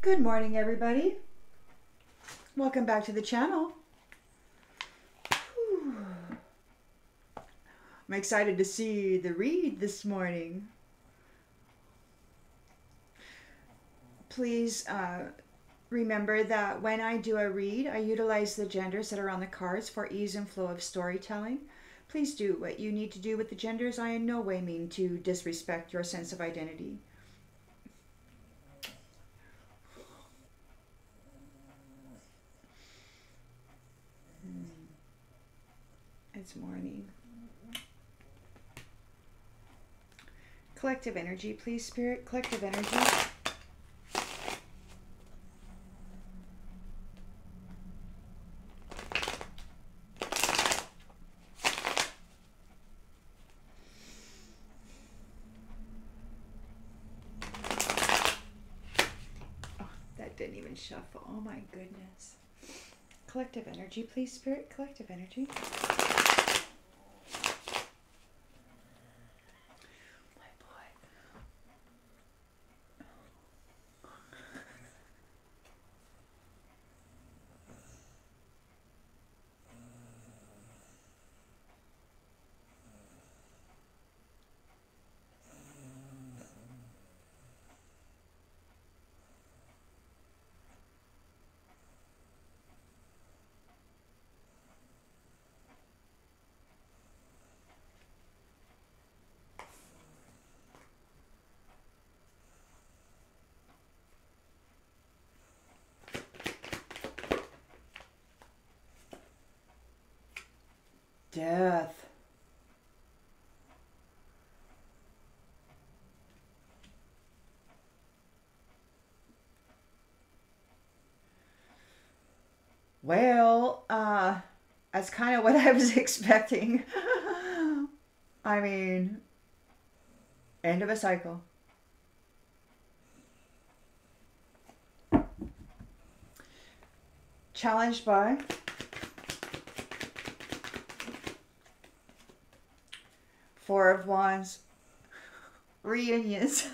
Good morning, everybody. Welcome back to the channel. Whew. I'm excited to see the read this morning. Please remember that when I do a read, I utilize the genders that are on the cards for ease and flow of storytelling. Please do what you need to do with the genders. I in no way mean to disrespect your sense of identity. It's morning. Collective energy, please, Spirit. Collective energy. Oh, that didn't even shuffle. Oh my goodness. Collective energy, please, Spirit. Collective energy. Death. Well, that's kind of what I was expecting. I mean, end of a cycle. Challenged by Four of Wands, reunions,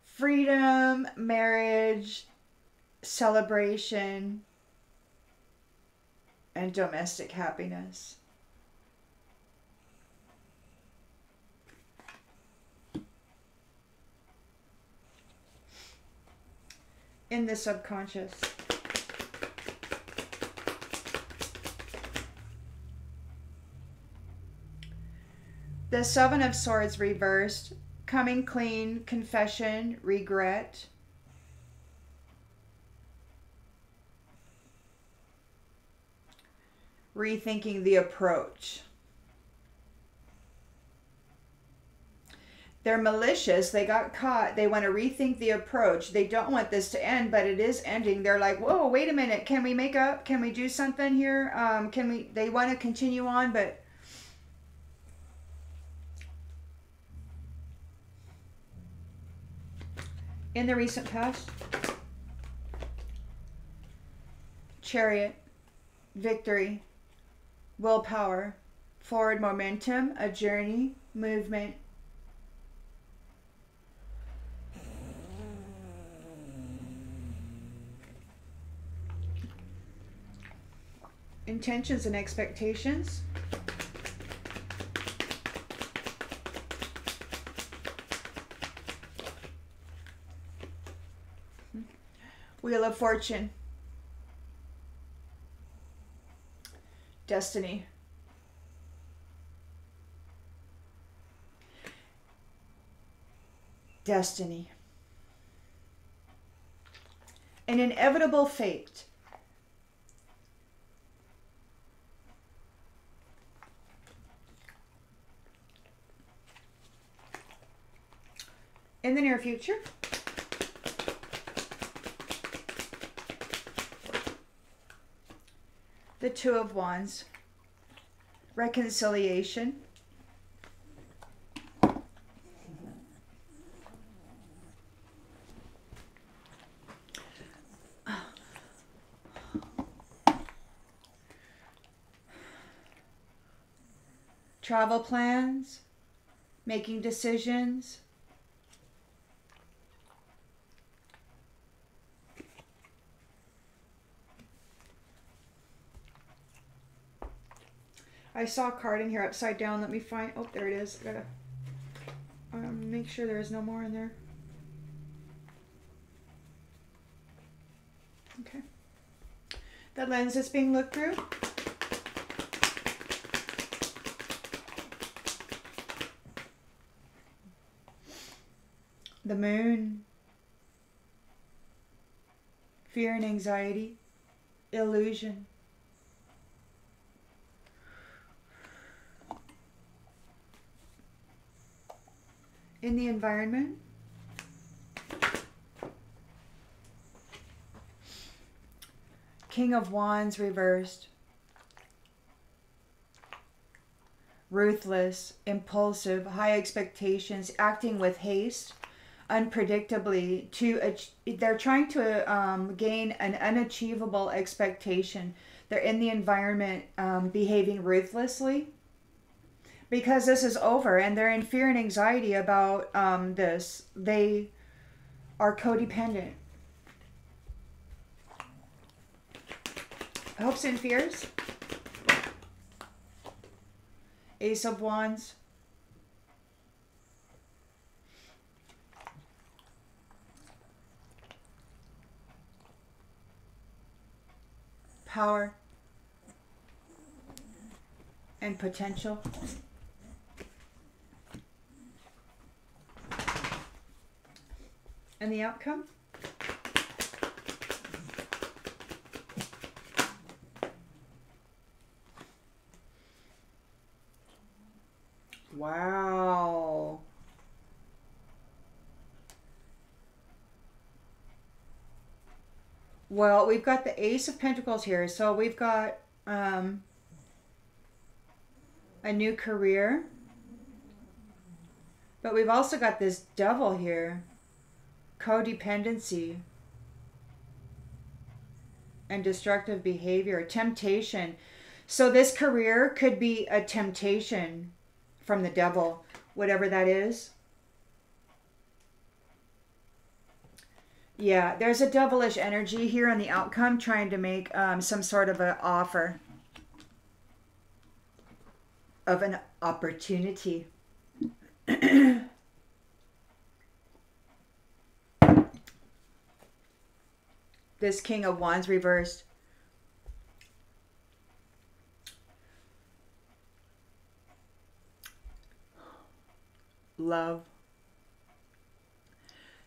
freedom, marriage, celebration, and domestic happiness. In the subconscious. The Seven of Swords reversed, coming clean, confession, regret. Rethinking the approach. They're malicious. They got caught. They want to rethink the approach. They don't want this to end, but it is ending. They're like, whoa, wait a minute. Can we make up? Can we do something here? They want to continue on, but in the recent past, Chariot, victory, willpower, forward momentum, a journey, movement. Intentions and expectations. Wheel of Fortune. Destiny. Destiny. An inevitable fate. In the near future. The Two of Wands. Reconciliation. Travel plans. Making decisions. I saw a card in here upside down. Let me find. Oh, there it is. I gotta make sure there's no more in there. Okay. The lens is being looked through. The moon. Fear and anxiety. Illusion. In the environment. King of Wands reversed. Ruthless, impulsive, high expectations, acting with haste, unpredictably. They're trying to gain an unachievable expectation. They're in the environment behaving ruthlessly because this is over, and they're in fear and anxiety about this. They are codependent. Hopes and fears. Ace of Wands. Power. And potential. And the outcome? Wow. Well, we've got the Ace of Pentacles here. So we've got a new career. But we've also got this Devil here. Codependency. And destructive behavior. Temptation. So this career could be a temptation from the Devil, whatever that is. Yeah, there's a devilish energy here on the outcome, trying to make some sort of an offer of an opportunity. This King of Wands reversed. Love.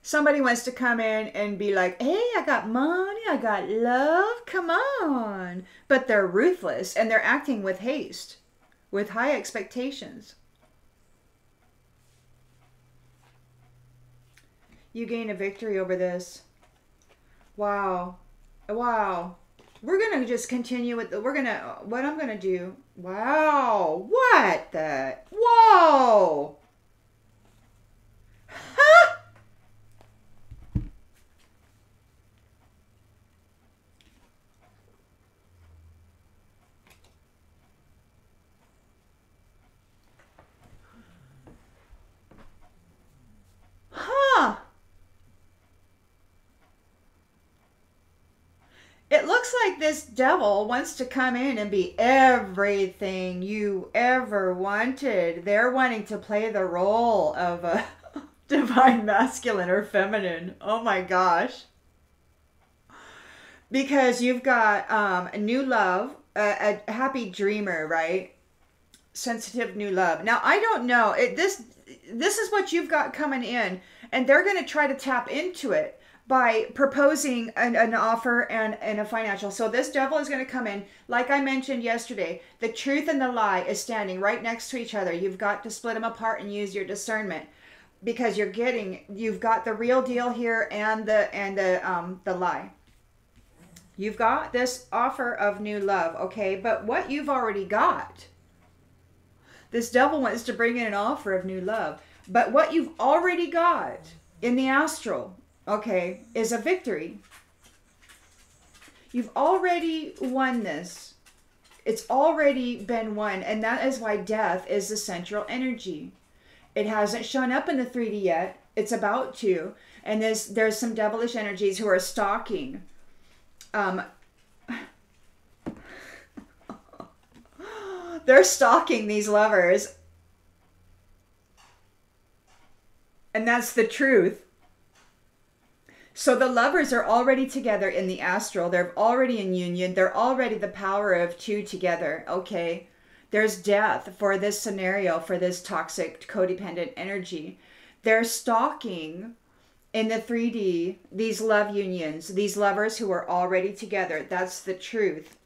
Somebody wants to come in and be like, hey, I got money, I got love, come on. But they're ruthless and they're acting with haste, with high expectations. You gain a victory over this. Wow. Wow. We're going to just continue with what I'm going to do. Wow. What the? Whoa. Huh? Huh. It looks like this Devil wants to come in and be everything you ever wanted. They're wanting to play the role of a divine masculine or feminine. Oh my gosh. Because you've got a new love, a happy dreamer, right? Sensitive new love. Now, I don't know. This is what you've got coming in. And they're going to try to tap into it by proposing an offer and a financial. So this Devil is going to come in. Like I mentioned yesterday, the truth and the lie is standing right next to each other. You've got to split them apart and use your discernment, because you've got the real deal here and the lie. You've got this offer of new love, okay? But what you've already got, this Devil wants to bring in an offer of new love. But what you've already got in the astral, okay, is a victory. You've already won this. It's already been won. And that is why death is the central energy. It hasn't shown up in the 3D yet. It's about to. And there's some devilish energies who are stalking. They're stalking these lovers. And that's the truth. So the lovers are already together in the astral. They're already in union. They're already the power of two together. Okay. There's death for this scenario, for this toxic, codependent energy. They're stalking in the 3D these love unions, these lovers who are already together. That's the truth.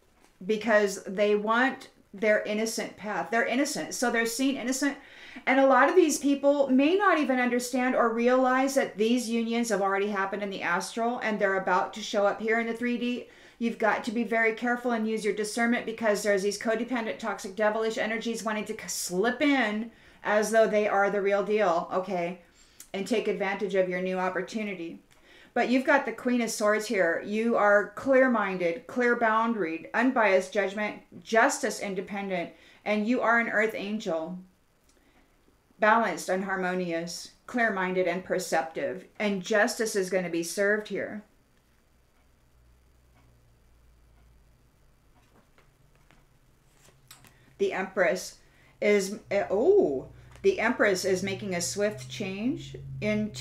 Because they want their innocent path. They're innocent. So they're seen innocent. And a lot of these people may not even understand or realize that these unions have already happened in the astral and they're about to show up here in the 3D. You've got to be very careful and use your discernment, because there's these codependent, toxic, devilish energies wanting to slip in as though they are the real deal, okay, and take advantage of your new opportunity. But you've got the Queen of Swords here. You are clear-minded, clear-boundaried, unbiased judgment, justice independent, and you are an earth angel. Balanced and harmonious, clear-minded and perceptive. And justice is going to be served here. The Empress is... the Empress is making a swift change in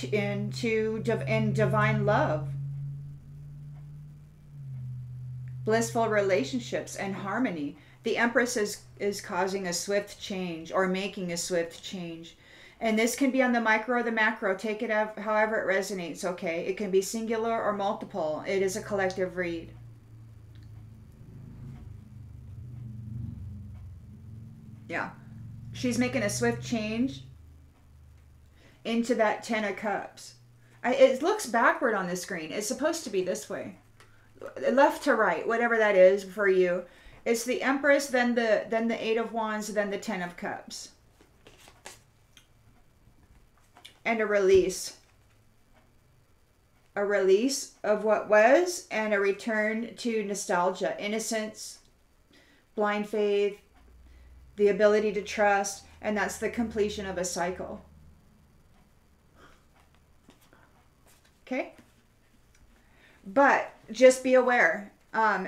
divine love, blissful relationships, and harmony. The Empress is causing a swift change, or making a swift change. And this can be on the micro or the macro. Take it out however it resonates, okay? It can be singular or multiple. It is a collective read. Yeah. She's making a swift change into that 10 of Cups. It looks backward on the screen. It's supposed to be this way. Left to right, whatever that is for you. It's the Empress, then the 8 of Wands, then the 10 of Cups. And a release. A release of what was, and a return to nostalgia, innocence, blind faith, the ability to trust, and that's the completion of a cycle. Okay? But just be aware,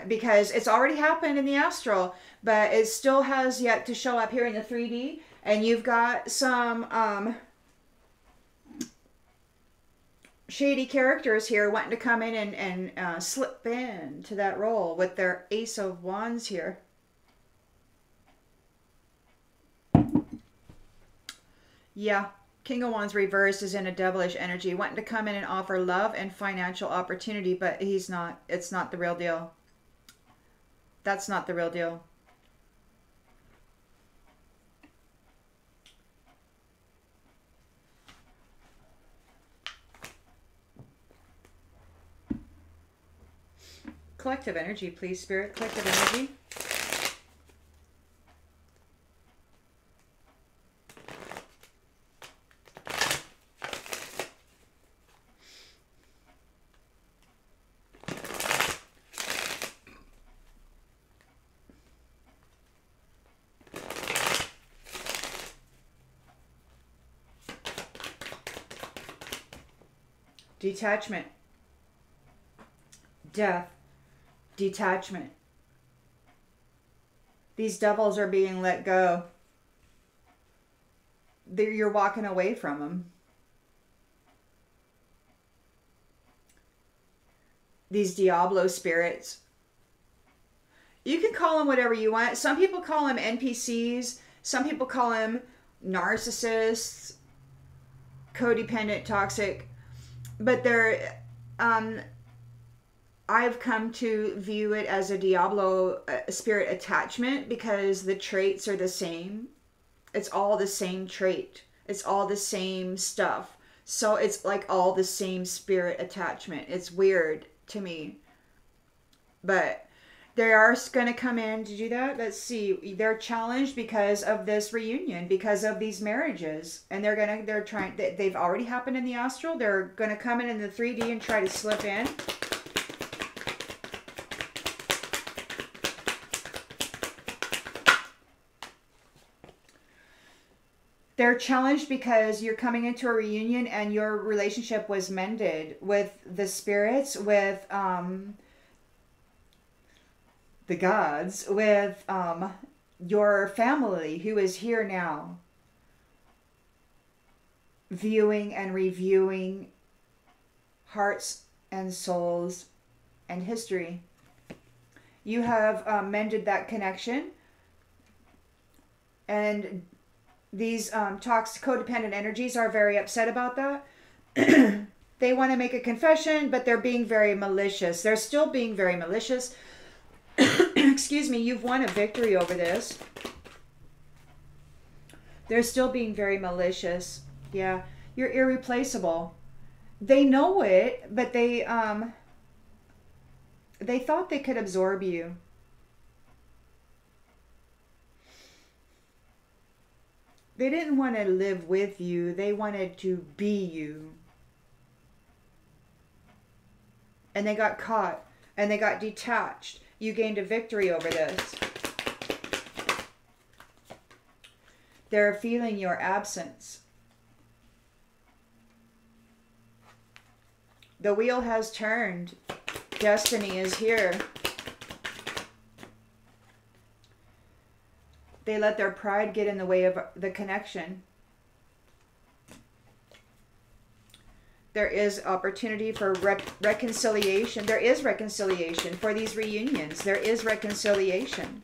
because it's already happened in the astral, but it still has yet to show up here in the 3D, and you've got some shady characters here wanting to come in and slip in to that role with their Ace of Wands here. Yeah, King of Wands reversed is in a devilish energy, wanting to come in and offer love and financial opportunity, but he's not. It's not the real deal. That's not the real deal. Collective energy, please, Spirit. Collective energy. Detachment. Death. Detachment. These devils are being let go. You're walking away from them. These Diablo spirits. You can call them whatever you want. Some people call them NPCs. Some people call them narcissists, codependent, toxic. But they're, I've come to view it as a Diablo spirit attachment, because the traits are the same. It's all the same trait. It's all the same stuff. So it's like all the same spirit attachment. It's weird to me. But they are going to come in to do that. Let's see. They're challenged because of this reunion, because of these marriages. And they've already happened in the astral. They're going to come in the 3D and try to slip in. They're challenged because you're coming into a reunion and your relationship was mended with the spirits, with the gods, with your family who is here now, viewing and reviewing hearts and souls and history. You have mended that connection, and these toxic codependent energies are very upset about that. They want to make a confession, but they're being very malicious. They're still being very malicious. Excuse me, you've won a victory over this. They're still being very malicious. Yeah, you're irreplaceable. They know it, but they thought they could absorb you. They didn't want to live with you. They wanted to be you. And they got caught. And they got detached. You gained a victory over this. They're feeling your absence. The wheel has turned. Destiny is here. They let their pride get in the way of the connection. There is opportunity for reconciliation. There is reconciliation for these reunions. There is reconciliation.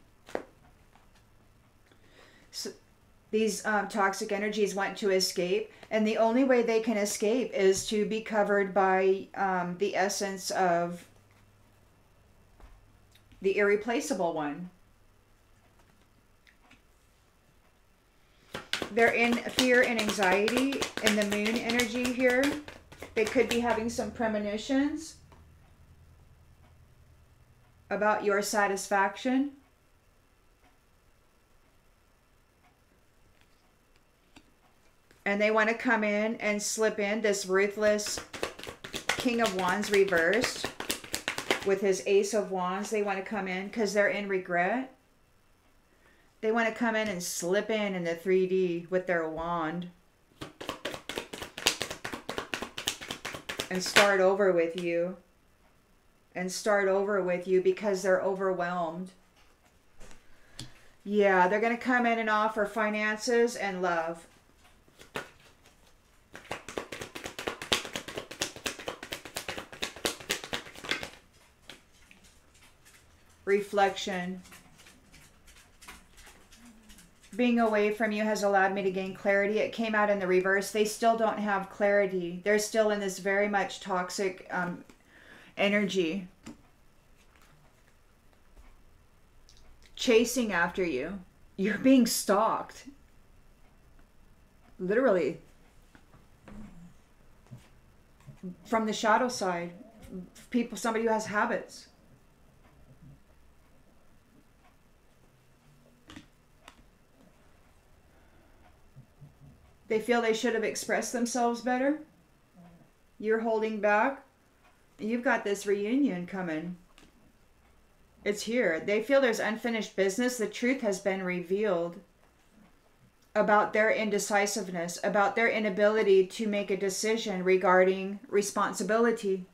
So these toxic energies want to escape, and the only way they can escape is to be covered by the essence of the irreplaceable one. They're in fear and anxiety in the moon energy here. They could be having some premonitions about your satisfaction. And they want to come in and slip in this ruthless King of Wands reversed with his Ace of Wands. They want to come in because they're in regret. They want to come in and slip in the 3D with their wand and start over with you. And start over with you because they're overwhelmed. Yeah, they're going to come in and offer finances and love. Reflection. Being away from you has allowed me to gain clarity. It came out in the reverse. They still don't have clarity. They're still in this very much toxic energy. Chasing after you. You're being stalked. Literally. From the shadow side. People, somebody who has habits. They feel they should have expressed themselves better. You're holding back. You've got this reunion coming. It's here. They feel there's unfinished business. The truth has been revealed about their indecisiveness, about their inability to make a decision regarding responsibility,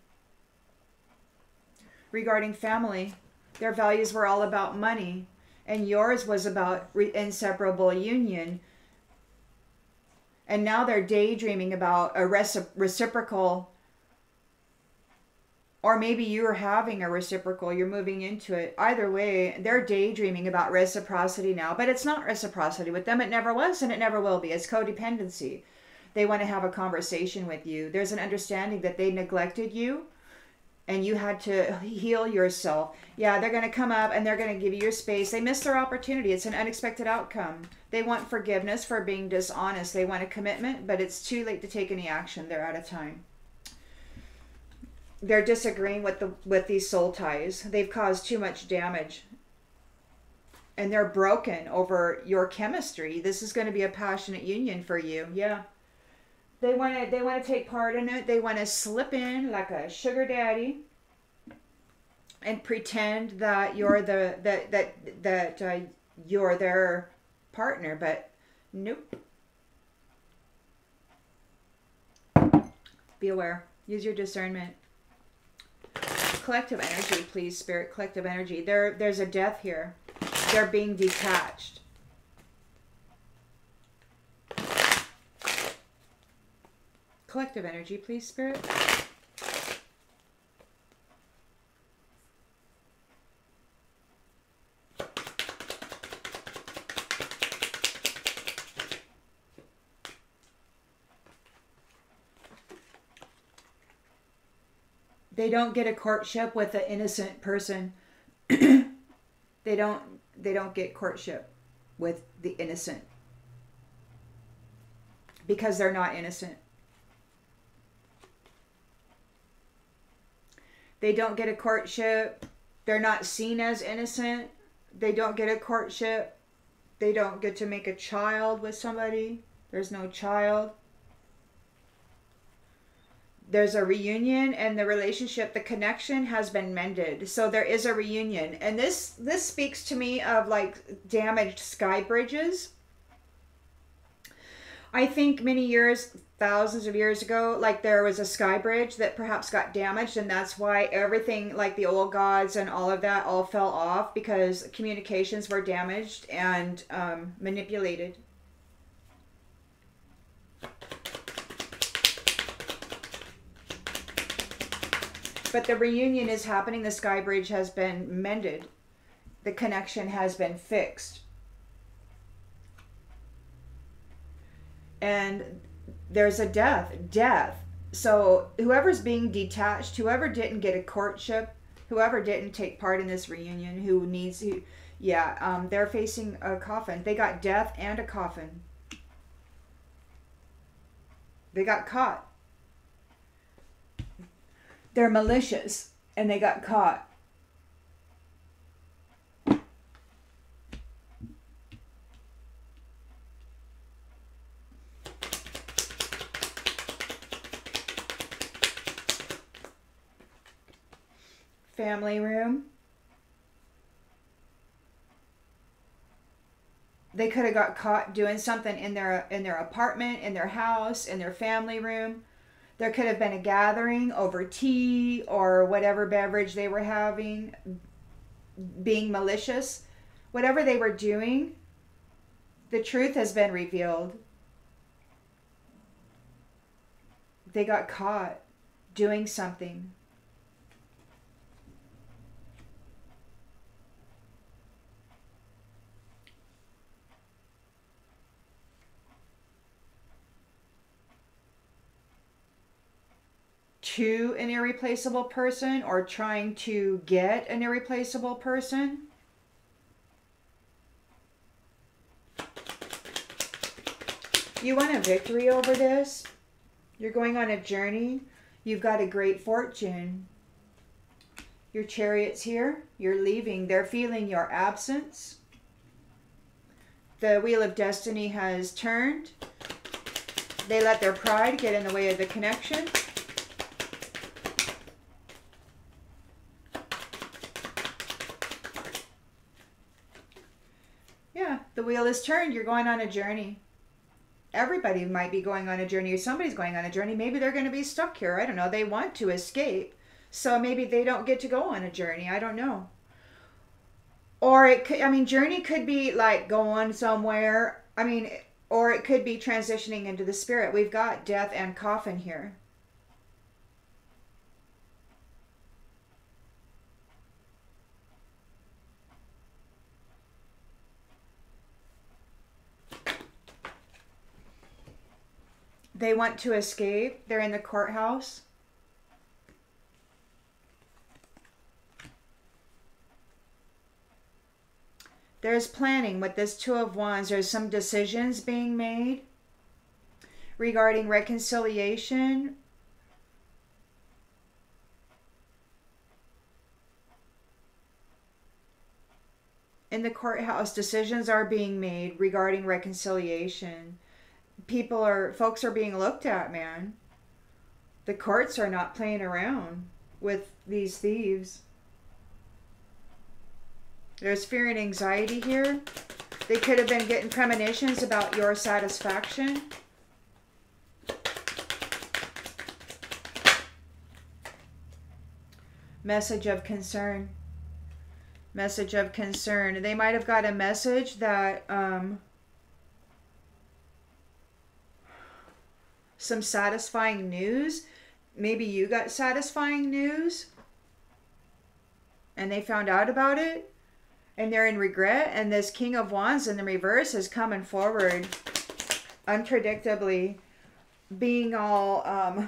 regarding family. Their values were all about money, and yours was about inseparable union. And now they're daydreaming about a reciprocal, or maybe you're having a reciprocal, you're moving into it. Either way, they're daydreaming about reciprocity now, but it's not reciprocity with them. It never was and it never will be. It's codependency. They want to have a conversation with you. There's an understanding that they neglected you and you had to heal yourself. Yeah, they're going to come up and they're going to give you your space. They missed their opportunity. It's an unexpected outcome. They want forgiveness for being dishonest. They want a commitment, but it's too late to take any action. They're out of time. They're disagreeing with these soul ties. They've caused too much damage. And they're broken over your chemistry. This is going to be a passionate union for you. Yeah. They want to take part in it. They want to slip in like a sugar daddy and pretend that you're you're their partner, but nope. Be aware. Use your discernment. Collective energy, please, Spirit. Collective energy. There's a death here. They're being detached. Collective energy, please, Spirit. They don't get a courtship with an innocent person. They don't get courtship with the innocent because they're not innocent. They don't get a courtship. They're not seen as innocent. They don't get a courtship. They don't get to make a child with somebody. There's no child. There's a reunion, and the relationship, the connection has been mended. So there is a reunion. And this speaks to me of like damaged sky bridges. I think many years, thousands of years ago, like there was a sky bridge that perhaps got damaged, and that's why everything like the old gods and all of that all fell off, because communications were damaged and manipulated. But the reunion is happening. The sky bridge has been mended. The connection has been fixed. And there's a death. So whoever's being detached, whoever didn't get a courtship, whoever didn't take part in this reunion, they're facing a coffin. They got death and a coffin. They got caught. They're malicious and they got caught. Family room. They could have got caught doing something in their apartment, in their house, in their family room. There could have been a gathering over tea or whatever beverage they were having, being malicious. Whatever they were doing, the truth has been revealed. They got caught doing something. To an irreplaceable person or trying to get an irreplaceable person. You want a victory over this? You're going on a journey. You've got a great fortune. Your Chariot's here. You're leaving. They're feeling your absence. The Wheel of Destiny has turned. They let their pride get in the way of the connection. The wheel is turned. You're going on a journey. Everybody might be going on a journey, or somebody's going on a journey. Maybe they're going to be stuck here. I don't know. They want to escape. So maybe they don't get to go on a journey. I don't know. Or it could, journey could be like going somewhere. Or it could be transitioning into the spirit. We've got death and coffin here. They want to escape. They're in the courthouse. There's planning with this Two of Wands. There's some decisions being made regarding reconciliation. In the courthouse, decisions are being made regarding reconciliation. Folks are being looked at, man. The courts are not playing around with these thieves. There's fear and anxiety here. They could have been getting premonitions about your satisfaction. Message of concern. Message of concern. They might have got a message that some satisfying news. Maybe you got satisfying news and they found out about it and they're in regret. And this King of Wands in the reverse is coming forward unpredictably, being all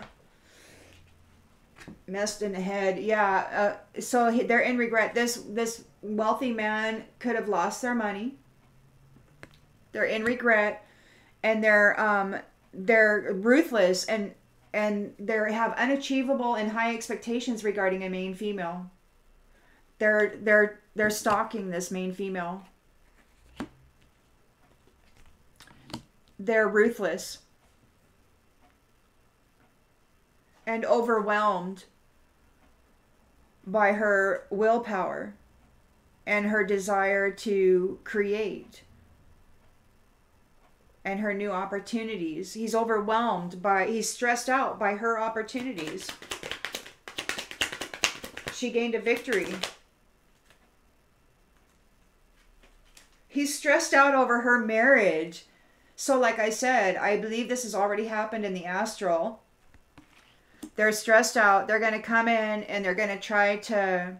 messed in the head. Yeah. So they're in regret. This wealthy man could have lost their money. They're in regret, and they're ruthless, and they have unachievable and high expectations regarding a main female. They're stalking this main female. They're ruthless and overwhelmed by her willpower and her desire to create and her new opportunities. He's he's stressed out by her opportunities. She gained a victory. He's stressed out over her marriage. So like I said, I believe this has already happened in the astral. They're stressed out. They're going to come in and they're going to try to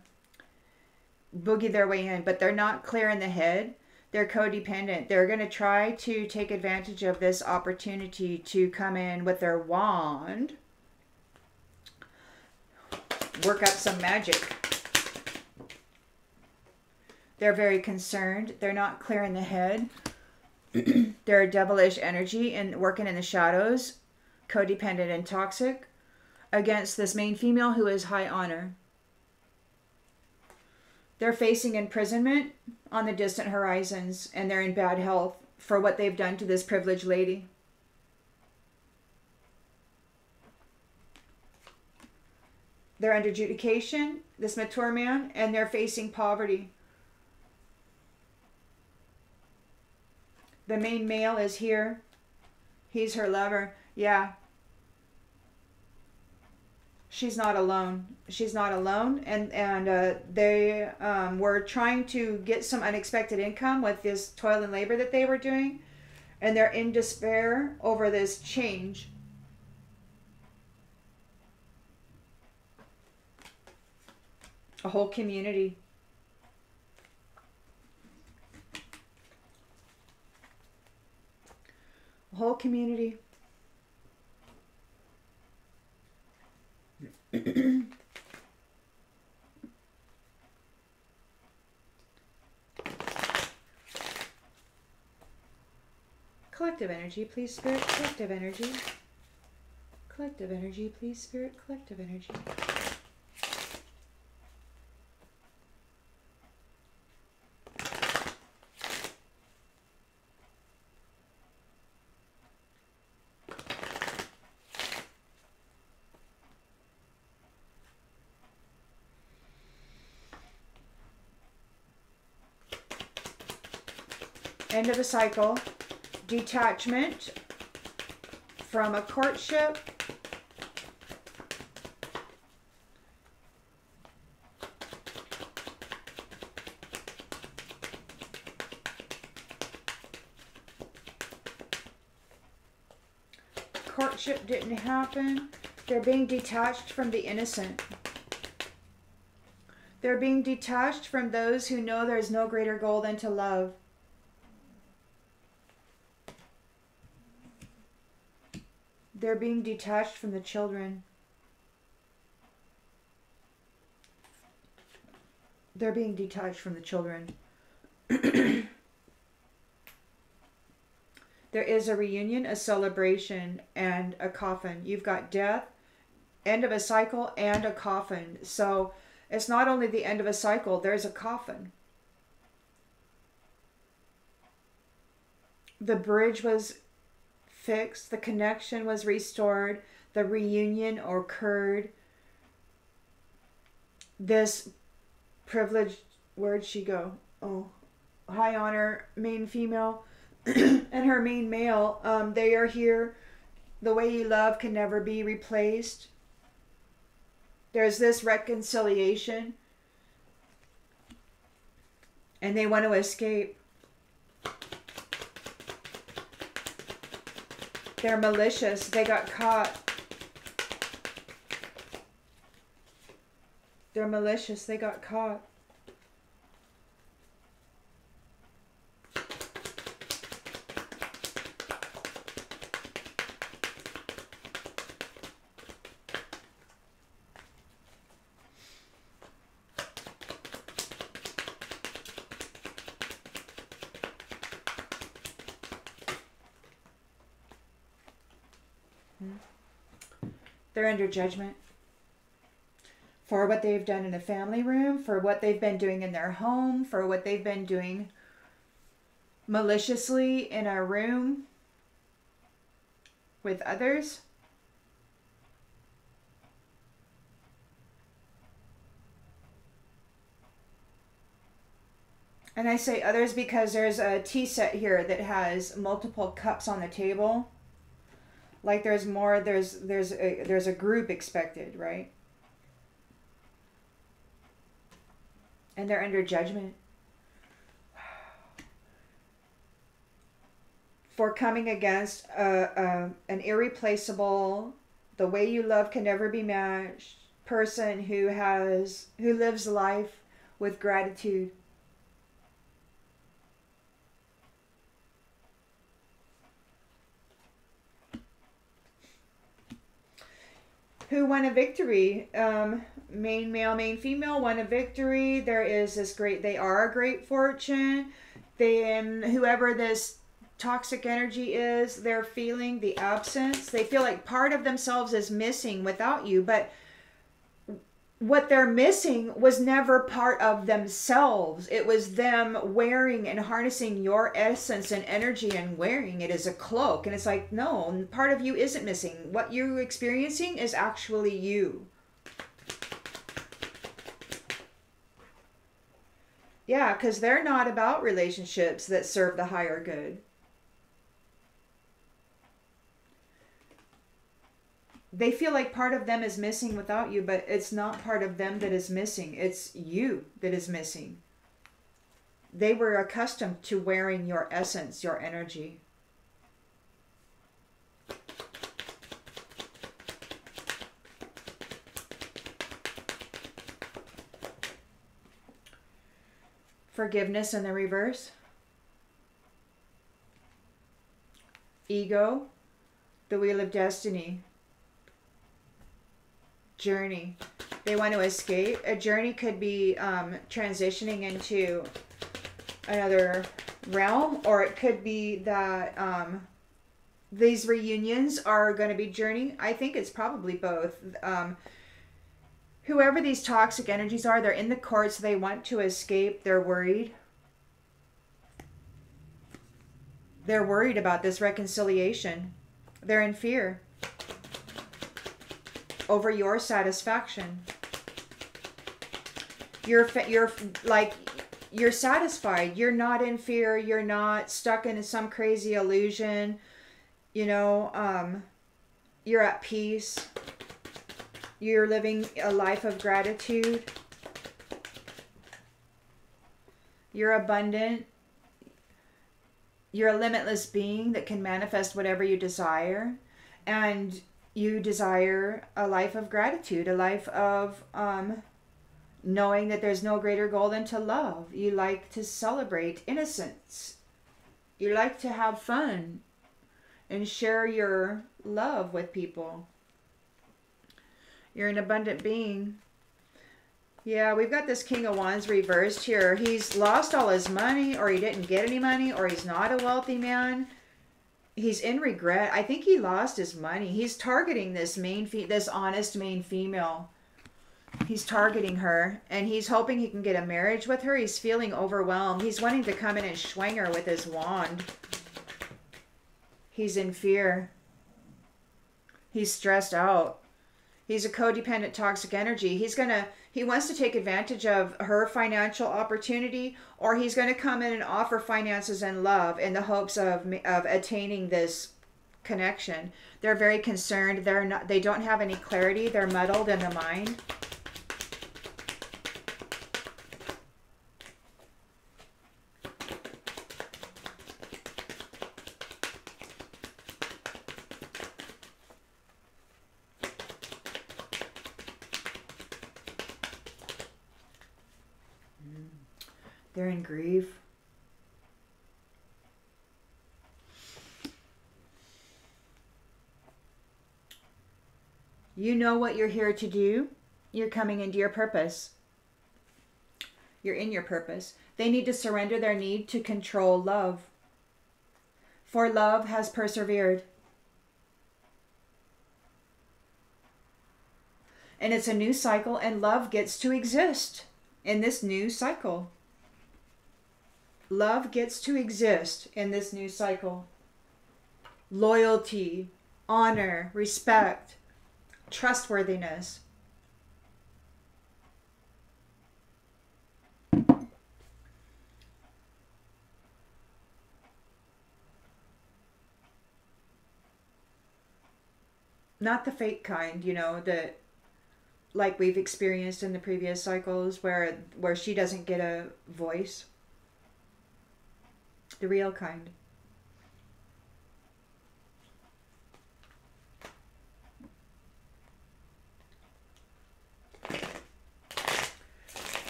boogie their way in, but they're not clear in the head. They're codependent. They're going to try to take advantage of this opportunity to come in with their wand, work up some magic. They're very concerned. They're not clear in the head. They're a devilish energy and working in the shadows, codependent and toxic, against this main female who is high honor. They're facing imprisonment on the distant horizons, and they're in bad health for what they've done to this privileged lady. They're under adjudication, this mature man, and they're facing poverty. The main male is here. He's her lover. Yeah. She's not alone. She's not alone. And they were trying to get some unexpected income with this toil and labor that they were doing. And they're in despair over this change. A whole community. A whole community. Collective energy, please, Spirit. Collective energy. Collective energy, please, Spirit. Collective energy. End of a cycle. Detachment from a courtship. Courtship didn't happen. They're being detached from the innocent. They're being detached from those who know there's no greater goal than to love. They're being detached from the children. They're being detached from the children. There is a reunion, a celebration, and a coffin. You've got death, end of a cycle, and a coffin. So it's not only the end of a cycle, there's a coffin. The bridge was fixed, the connection was restored, the reunion occurred. This privileged, where'd she go? Oh, high honor, main female, and her main male, they are here. The way you love can never be replaced. There's this reconciliation. And they want to escape. They're malicious. They got caught. They're malicious. They got caught. They're under judgment for what they've done in a family room, for what they've been doing in their home, for what they've been doing maliciously in a room with others. And I say others because there's a tea set here that has multiple cups on the table. Like there's more, there's a group expected, right? And they're under judgment for coming against an irreplaceable, the way you love can never be matched person who lives life with gratitude. Who won a victory. Main male, main female won a victory. There is this they are a great fortune. Whoever this toxic energy is, they're feeling the absence. They feel like part of themselves is missing without you, but what they're missing was never part of themselves. It was them wearing and harnessing your essence and energy and wearing it as a cloak. And it's like, no, part of you isn't missing. What you're experiencing is actually you. Yeah, because they're not about relationships that serve the higher good. They feel like part of them is missing without you, but it's not part of them that is missing. It's you that is missing. They were accustomed to wearing your essence, your energy. Forgiveness in the reverse. Ego, the wheel of destiny. Journey. They want to escape. A journey could be transitioning into another realm, or it could be that these reunions are going to be journey. I think it's probably both. Whoever these toxic energies are, they're in the courts. They want to escape. They're worried. They're worried about this reconciliation. They're in fear over your satisfaction. You're satisfied. You're not in fear. You're not stuck in some crazy illusion. You know, you're at peace. You're living a life of gratitude. You're abundant. You're a limitless being that can manifest whatever you desire. And you desire a life of gratitude, a life of knowing that there's no greater goal than to love. You like to celebrate innocence. You like to have fun and share your love with people. You're an abundant being. Yeah, we've got this King of Wands reversed here. He's lost all his money, or he didn't get any money, or he's not a wealthy man. He's in regret. I think he lost his money. He's targeting this this honest main female. He's targeting her, and he's hoping he can get a marriage with her. He's feeling overwhelmed. He's wanting to come in and swing her with his wand. He's in fear. He's stressed out. He's a codependent toxic energy. He wants to take advantage of her financial opportunity, or he's going to come in and offer finances and love in the hopes of attaining this connection. They're very concerned. They don't have any clarity. They're muddled in the mind. They're in grief. You know what you're here to do. You're coming into your purpose. You're in your purpose. They need to surrender their need to control love. For love has persevered. And it's a new cycle, and love gets to exist in this new cycle. Love gets to exist in this new cycle. Loyalty, honor, respect, trustworthiness. Not the fake kind, you know, that like we've experienced in the previous cycles where she doesn't get a voice. The real kind.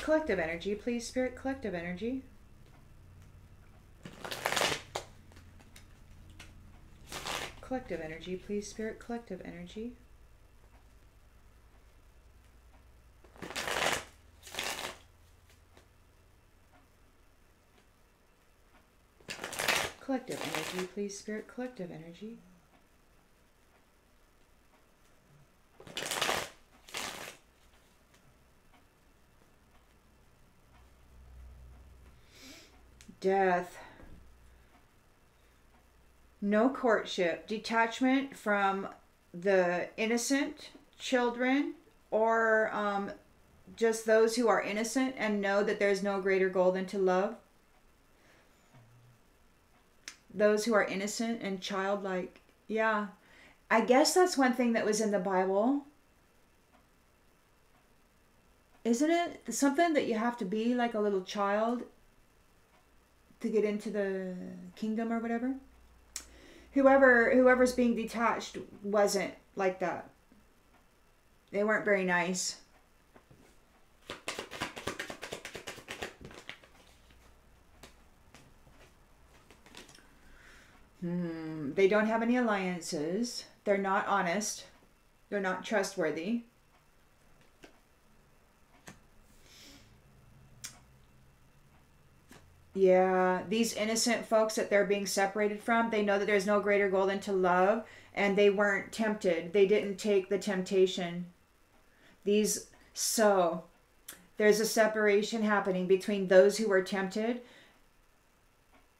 Collective energy, please, Spirit. Collective energy. Collective energy, please, Spirit. Collective energy. Collective energy, please, Spirit. Collective energy. Death. No courtship. Detachment from the innocent children, or just those who are innocent and know that there's no greater goal than to love. Those who are innocent and childlike. Yeah. I guess that's one thing that was in the Bible. Isn't it? Something that you have to be like a little child to get into the kingdom or whatever. Whoever's being detached wasn't like that. They weren't very nice. They don't have any alliances. They're not honest. They're not trustworthy. Yeah, these innocent folks that they're being separated from, they know that there's no greater goal than to love, and they weren't tempted. They didn't take the temptation. So there's a separation happening between those who were tempted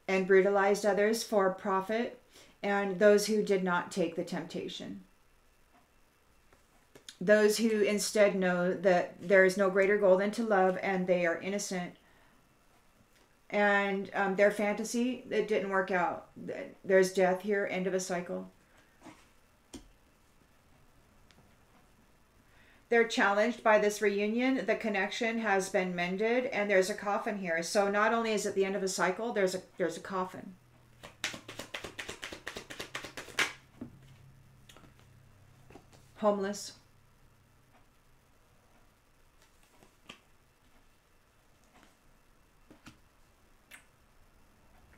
and brutalized others for profit, and those who did not take the temptation. Those who instead know that there is no greater goal than to love, and they are innocent. And their fantasy, it didn't work out. There's death here, end of a cycle. They're challenged by this reunion. The connection has been mended, and there's a coffin here. So not only is it the end of a cycle, there's a coffin. Homeless.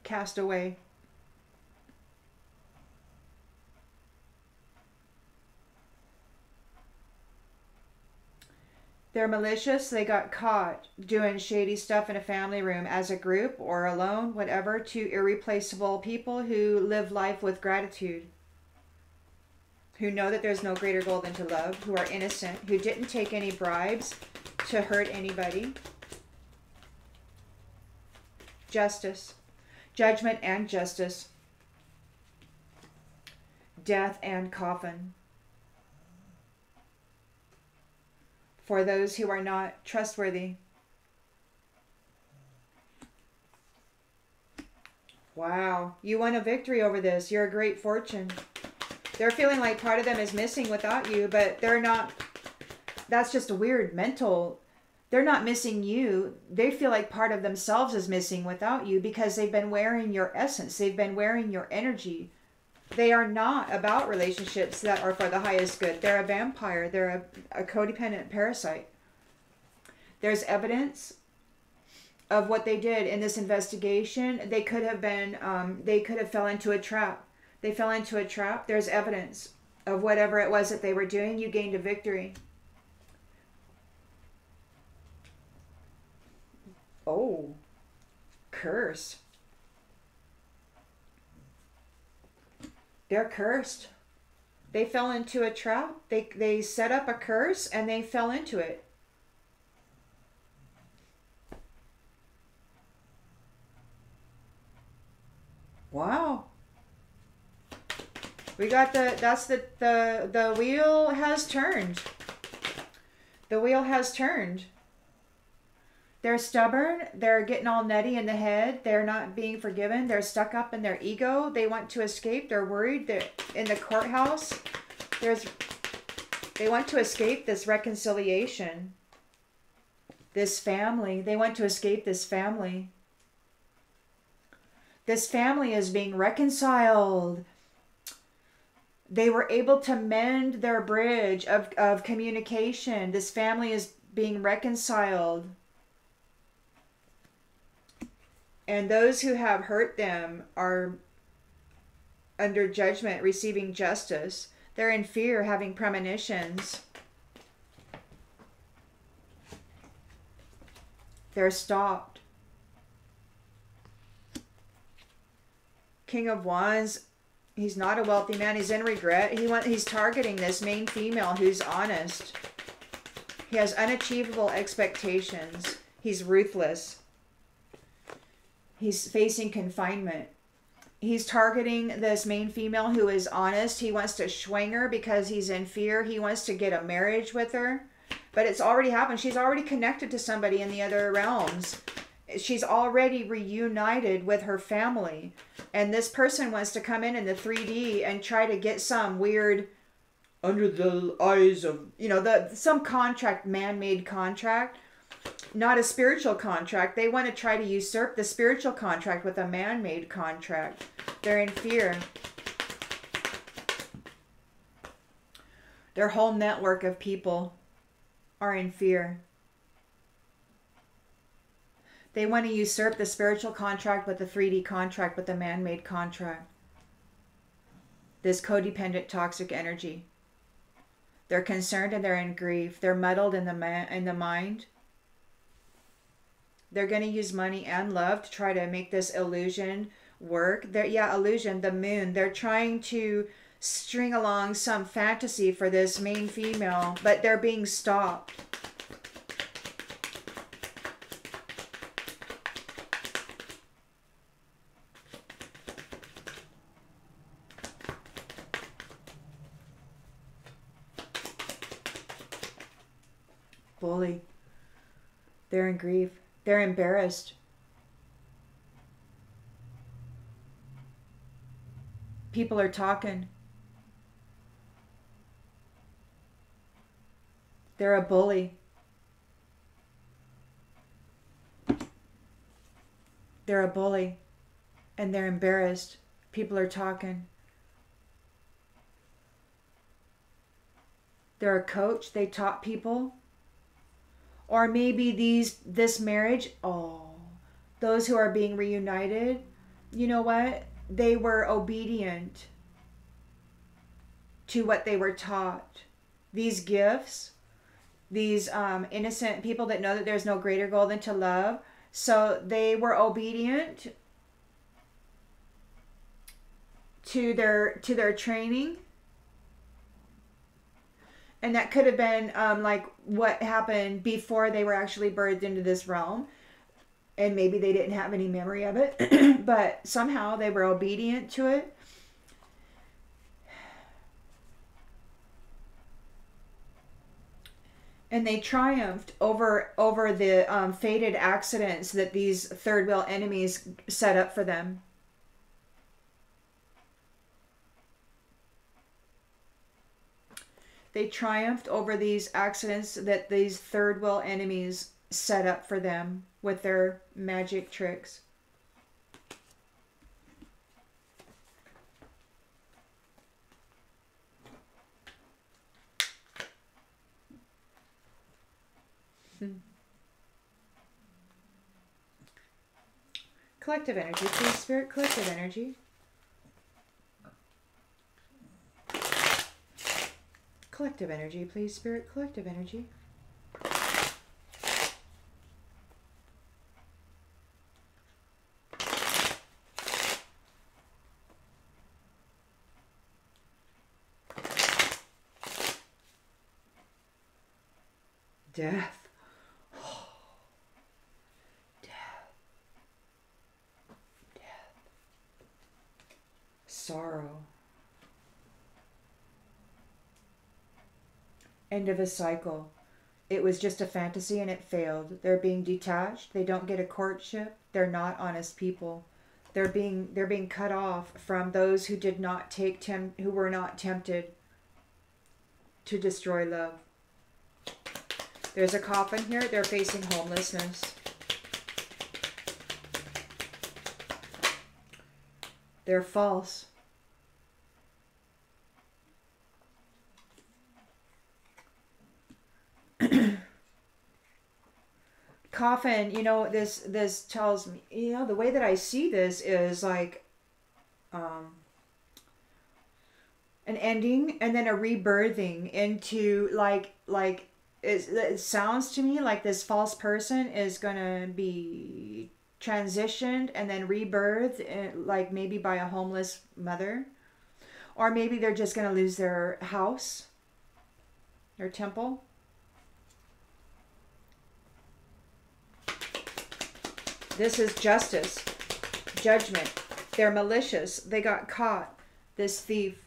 Cast away. They're malicious. They got caught doing shady stuff in a family room as a group or alone, whatever, to irreplaceable people who live life with gratitude, who know that there's no greater goal than to love, who are innocent, who didn't take any bribes to hurt anybody. Justice. Judgment and justice. Death and coffin. For those who are not trustworthy. Wow. You won a victory over this. You're a great fortune. They're feeling like part of them is missing without you, but they're not. That's just a weird mental. They're not missing you. They feel like part of themselves is missing without you because they've been wearing your essence. They've been wearing your energy. They are not about relationships that are for the highest good. They're a vampire. They're a codependent parasite. There's evidence of what they did in this investigation. They could have been, they could have fell into a trap. They fell into a trap. There's evidence of whatever it was that they were doing. You gained a victory. Oh, curse. They're cursed. They fell into a trap. They set up a curse and they fell into it. Wow. We got the wheel has turned. The wheel has turned. They're stubborn. They're getting all nutty in the head. They're not being forgiven. They're stuck up in their ego. They want to escape. They're worried. They're in the courthouse. They want to escape this reconciliation. This family. They want to escape this family. This family is being reconciled. They were able to mend their bridge of communication. This family is being reconciled. And those who have hurt them are under judgment, receiving justice. They're in fear, having premonitions. They're stopped. King of Wands, he's not a wealthy man. He's in regret. He's targeting this main female who's honest. He has unachievable expectations. He's ruthless. He's facing confinement. He's targeting this main female who is honest. He wants to swing her because he's in fear. He wants to get a marriage with her. But it's already happened. She's already connected to somebody in the other realms. She's already reunited with her family. And this person wants to come in the 3D and try to get some weird, under the eyes of, some contract, man-made contract. Not a spiritual contract. They want to try to usurp the spiritual contract with a man-made contract. They're in fear. Their whole network of people are in fear. They want to usurp the spiritual contract with the 3D contract, with the man-made contract. This codependent toxic energy. They're concerned and they're in grief. They're muddled in the mind. They're going to use money and love to try to make this illusion work. Illusion, the moon. They're trying to string along some fantasy for this main female, but they're being stopped. Bully. They're in grief. They're embarrassed. People are talking. They're a bully. They're a bully. And they're embarrassed. People are talking. They're a coach. They taught people. Or maybe this marriage, those who are being reunited, you know what? They were obedient to what they were taught. These gifts, these innocent people that know that there's no greater goal than to love. So they were obedient to their training. And that could have been like what happened before they were actually birthed into this realm. And maybe they didn't have any memory of it. But somehow they were obedient to it. And they triumphed over the fated accidents that these third wheel enemies set up for them. They triumphed over these accidents that these third wheel enemies set up for them with their magic tricks. Collective energy, please, Spirit. Collective energy. Collective energy, please, Spirit. Collective energy. Death. Sorrow. End of a cycle. It was just a fantasy and it failed. They're being detached. They don't get a courtship. They're not honest people. They're being cut off from those who did not who were not tempted to destroy love. There's a coffin here. They're facing homelessness. They're false. Coffin, you know, this tells me, you know, the way that I see this is like an ending and then a rebirthing into it sounds to me like this false person is gonna be transitioned and then rebirthed, like maybe by a homeless mother, or maybe they're just gonna lose their house, their temple. This is justice, judgment. They're malicious. They got caught. This thief.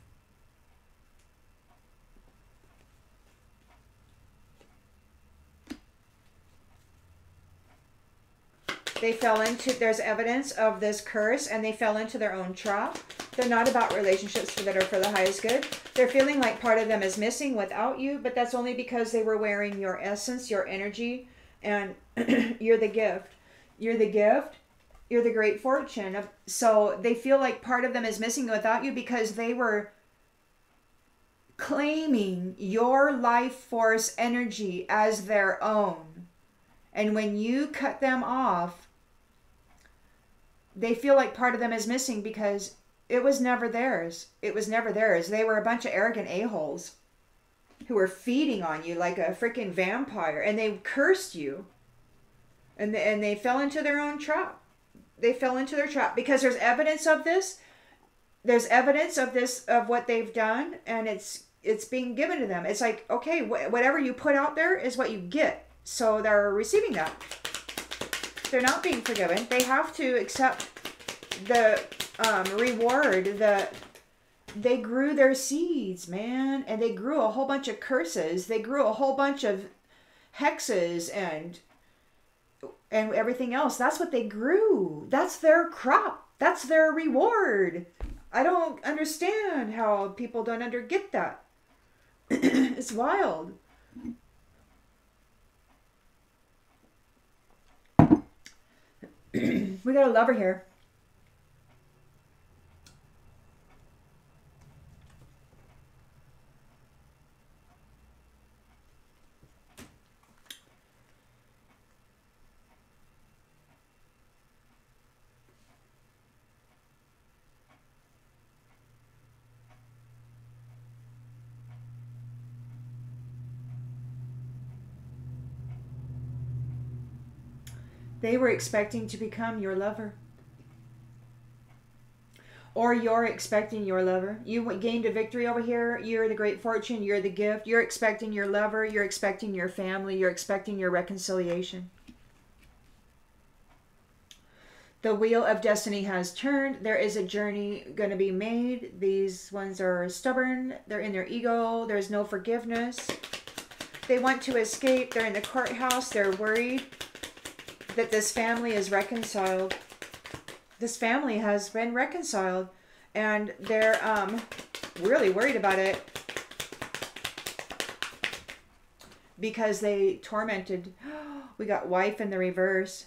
They fell into, there's evidence of this curse, and they fell into their own trap. They're not about relationships that are for the highest good. They're feeling like part of them is missing without you, but that's only because they were wearing your essence, your energy, and you're the gift. You're the gift. You're the great fortune. So they feel like part of them is missing without you because they were claiming your life force energy as their own. And when you cut them off, they feel like part of them is missing because it was never theirs. It was never theirs. They were a bunch of arrogant a-holes who were feeding on you like a freaking vampire. And they cursed you. And they fell into their own trap. They fell into their trap because there's evidence of this. There's evidence of this, of what they've done, and it's being given to them. It's like, okay, whatever you put out there is what you get. So they're receiving that. They're not being forgiven. They have to accept the reward. They grew their seeds, man, and they grew a whole bunch of curses. They grew a whole bunch of hexes and everything else. That's what they grew. That's their crop. That's their reward. I don't understand how people don't get that. It's wild. We got a lover here. They were expecting to become your lover. Or you're expecting your lover. You gained a victory over here. You're the great fortune. You're the gift. You're expecting your lover. You're expecting your family. You're expecting your reconciliation. The wheel of destiny has turned. There is a journey going to be made. These ones are stubborn. They're in their ego. There's no forgiveness. They want to escape. They're in the courthouse. They're worried that this family is reconciled. This family has been reconciled, and they're really worried about it because they tormented. We got wife in the reverse.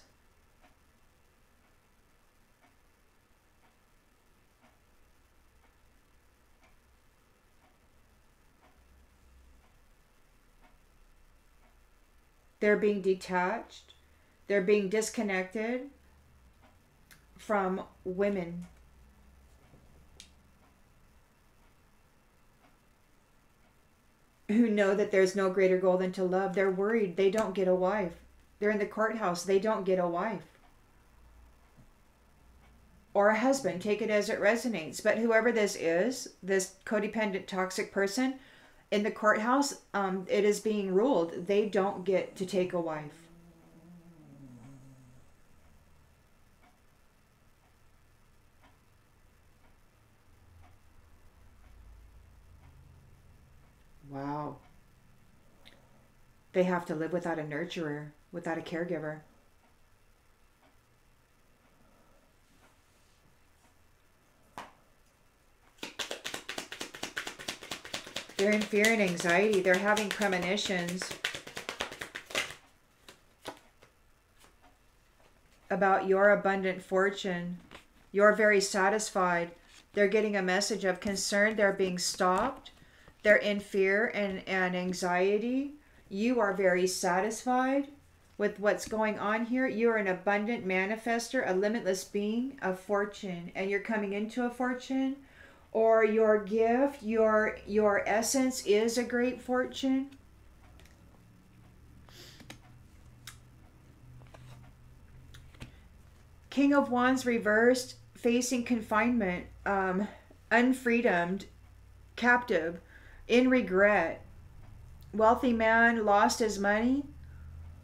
They're being detached. They're being disconnected from women who know that there's no greater goal than to love. They're worried they don't get a wife. They're in the courthouse. They don't get a wife. Or a husband. Take it as it resonates. But whoever this is, this codependent toxic person, in the courthouse, it is being ruled they don't get to take a wife. Wow. They have to live without a nurturer, without a caregiver. They're in fear and anxiety. They're having premonitions about your abundant fortune. You're very satisfied. They're getting a message of concern. They're being stopped. They're in fear and anxiety. You are very satisfied with what's going on here. You're an abundant manifester, a limitless being of fortune, and you're coming into a fortune, or your gift, your essence is a great fortune. King of Wands reversed, facing confinement, unfreedomed, captive, in regret. Wealthy man lost his money,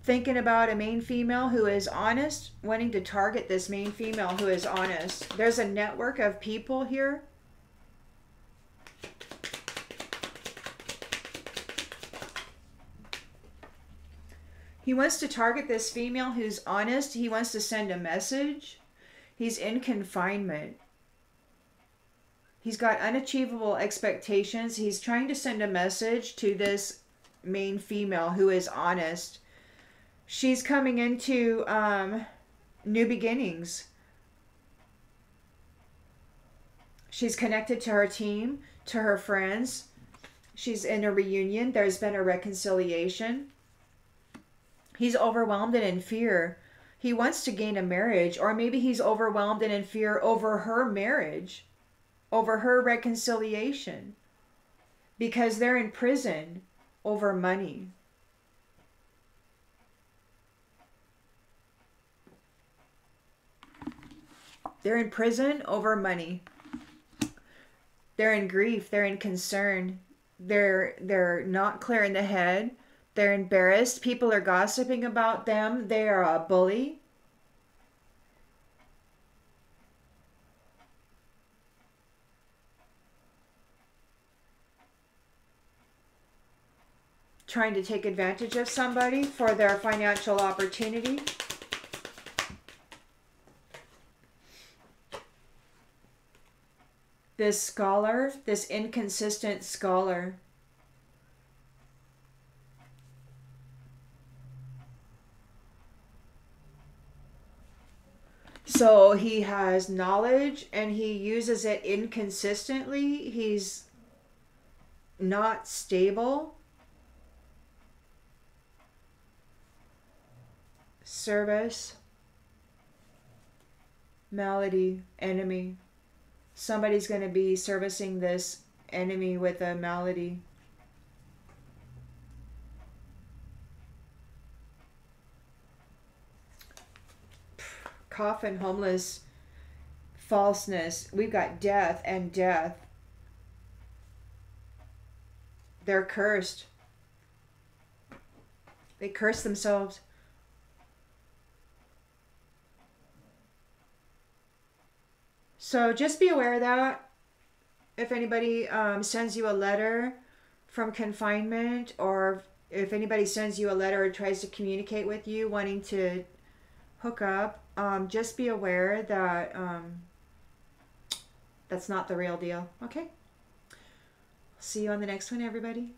thinking about a main female who is honest, wanting to target this main female who is honest. There's a network of people here. He wants to target this female who's honest. He wants to send a message. He's in confinement. He's got unachievable expectations. He's trying to send a message to this main female who is honest. She's coming into new beginnings. She's connected to her team, to her friends. She's in a reunion. There's been a reconciliation. He's overwhelmed and in fear. He wants to gain a marriage, or maybe he's overwhelmed and in fear over her marriage, over her reconciliation, because they're in prison over money. They're in prison over money. They're in grief. They're in concern. They're not clear in the head. They're embarrassed. People are gossiping about them. They are a bully. Trying to take advantage of somebody for their financial opportunity. This scholar, this inconsistent scholar, so he has knowledge and he uses it inconsistently. He's not stable. Service, malady, enemy. Somebody's going to be servicing this enemy with a malady. Coffin, homeless, falseness. We've got death and death. They're cursed. They curse themselves. So just be aware of that. If anybody sends you a letter from confinement, or if anybody sends you a letter or tries to communicate with you wanting to hook up, just be aware that that's not the real deal. Okay? See you on the next one, everybody.